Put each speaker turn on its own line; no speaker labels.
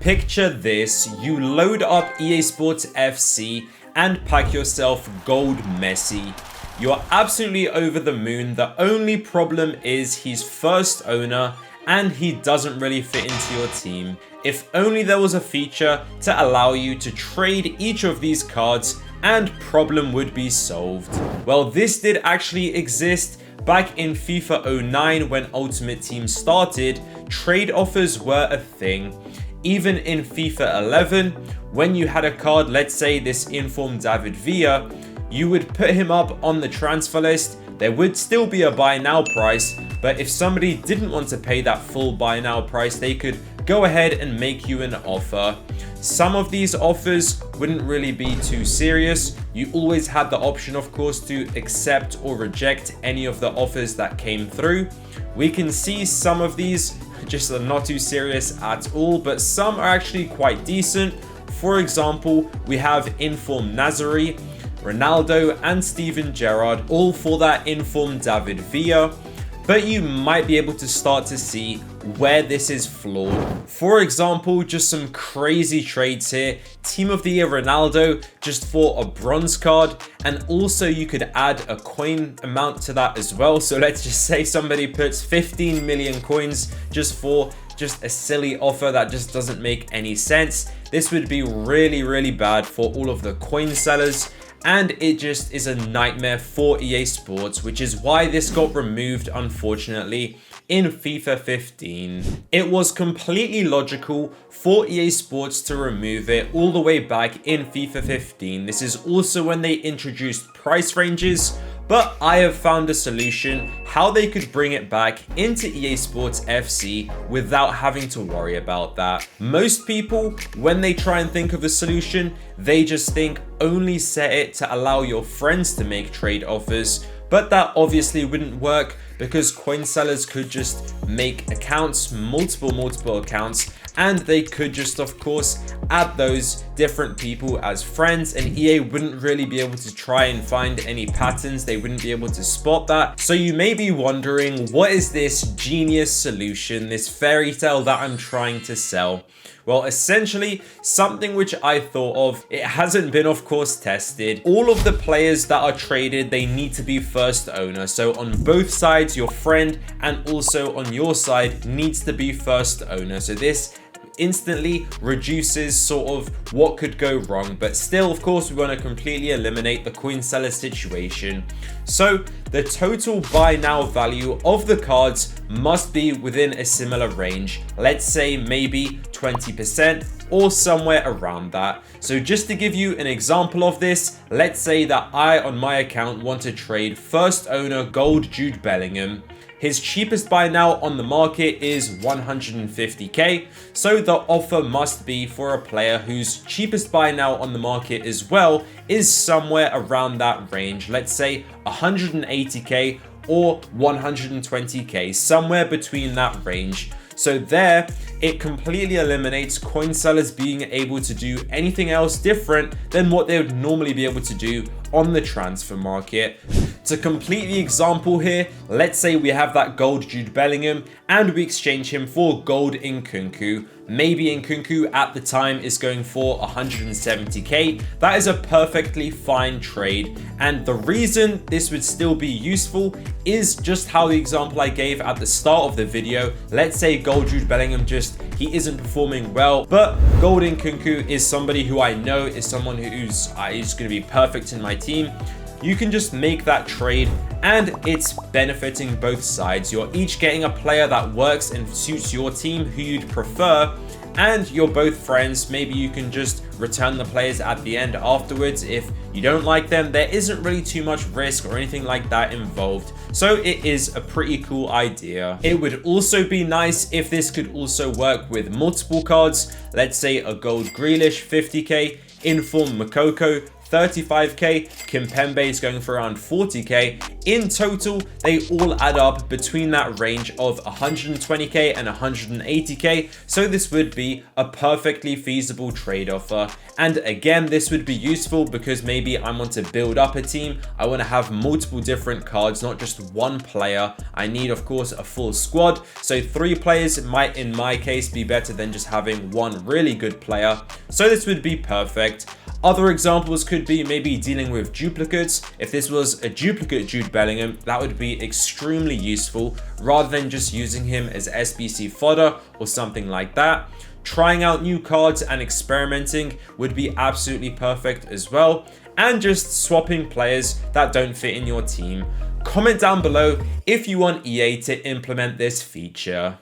Picture this, you load up EA Sports FC and pack yourself Gold Messi. You're absolutely over the moon. The only problem is he's first owner and he doesn't really fit into your team. If only there was a feature to allow you to trade each of these cards and problem would be solved. Well, this did actually exist back in FIFA 09 when Ultimate Team started. Trade offers were a thing. Even in FIFA 11, when you had a card, let's say this informed David Villa, you would put him up on the transfer list. There would still be a buy now price, but if somebody didn't want to pay that full buy now price, they could go ahead and make you an offer. Some of these offers wouldn't really be too serious. You always had the option, of course, to accept or reject any of the offers that came through. We can see some of these just are not too serious at all, but some are actually quite decent. For example, we have informed Nazari, Ronaldo and Steven Gerrard, all for that informed David Villa. But you might be able to start to see where this is flawed. For example, just some crazy trades here. Team of the Year Ronaldo just for a bronze card, and also you could add a coin amount to that as well. So let's just say somebody puts 15 million coins just for a silly offer that just doesn't make any sense. This would be really bad for all of the coin sellers. And it just is a nightmare for EA Sports, which is why this got removed, unfortunately, in FIFA 15. It was completely logical for EA Sports to remove it all the way back in FIFA 15. This is also when they introduced price ranges, but I have found a solution how they could bring it back into EA Sports FC without having to worry about that. Most people, when they try and think of a solution, they just think only set it to allow your friends to make trade offers, but that obviously wouldn't work because coin sellers could just make accounts, multiple accounts, and they could just, of course, add those different people as friends, and EA wouldn't really be able to try and find any patterns. They wouldn't be able to spot that. So you may be wondering, what is this genius solution, this fairy tale that I'm trying to sell? Well, essentially, something which I thought of, it hasn't been, of course, tested. All of the players that are traded, they need to be first owner. So on both sides, your friend and also on your side needs to be first owner. So this instantly reduces sort of what could go wrong, but still, of course, we want to completely eliminate the coin seller situation. So the total buy now value of the cards must be within a similar range. Let's say maybe 20% or somewhere around that. So just to give you an example of this, let's say that I on my account want to trade first owner gold Jude Bellingham. His cheapest buy now on the market is 150k, so the offer must be for a player whose cheapest buy now on the market as well is somewhere around that range. Let's say 180k or 120k, somewhere between that range. So there, it completely eliminates coin sellers being able to do anything else different than what they would normally be able to do on the transfer market. To complete the example here, let's say we have that gold Jude Bellingham and we exchange him for gold Nkunku. Maybe Nkunku at the time is going for 170k. That is a perfectly fine trade. And the reason this would still be useful is just how the example I gave at the start of the video. Let's say gold Jude Bellingham he isn't performing well, but gold Nkunku is somebody who I know is someone who's going to be perfect in my team. You can just make that trade and it's benefiting both sides. You're each getting a player that works and suits your team who you'd prefer, and you're both friends. Maybe you can just return the players at the end afterwards if you don't like them. There isn't really too much risk or anything like that involved. So it is a pretty cool idea. It would also be nice if this could also work with multiple cards. Let's say a gold Grealish 50k, inform Makoko 35k, Kimpembe is going for around 40k. In total, they all add up between that range of 120k and 180k, so this would be a perfectly feasible trade offer. And again, this would be useful because maybe I want to build up a team. I want to have multiple different cards, not just one player. I need, of course, a full squad. So 3 players might, in my case, be better than just having one really good player. So this would be perfect. Other examples could be maybe dealing with duplicates. If this was a duplicate Jude Bellingham, that would be extremely useful rather than just using him as SBC fodder or something like that. Trying out new cards and experimenting would be absolutely perfect as well. And just swapping players that don't fit in your team. Comment down below if you want EA to implement this feature.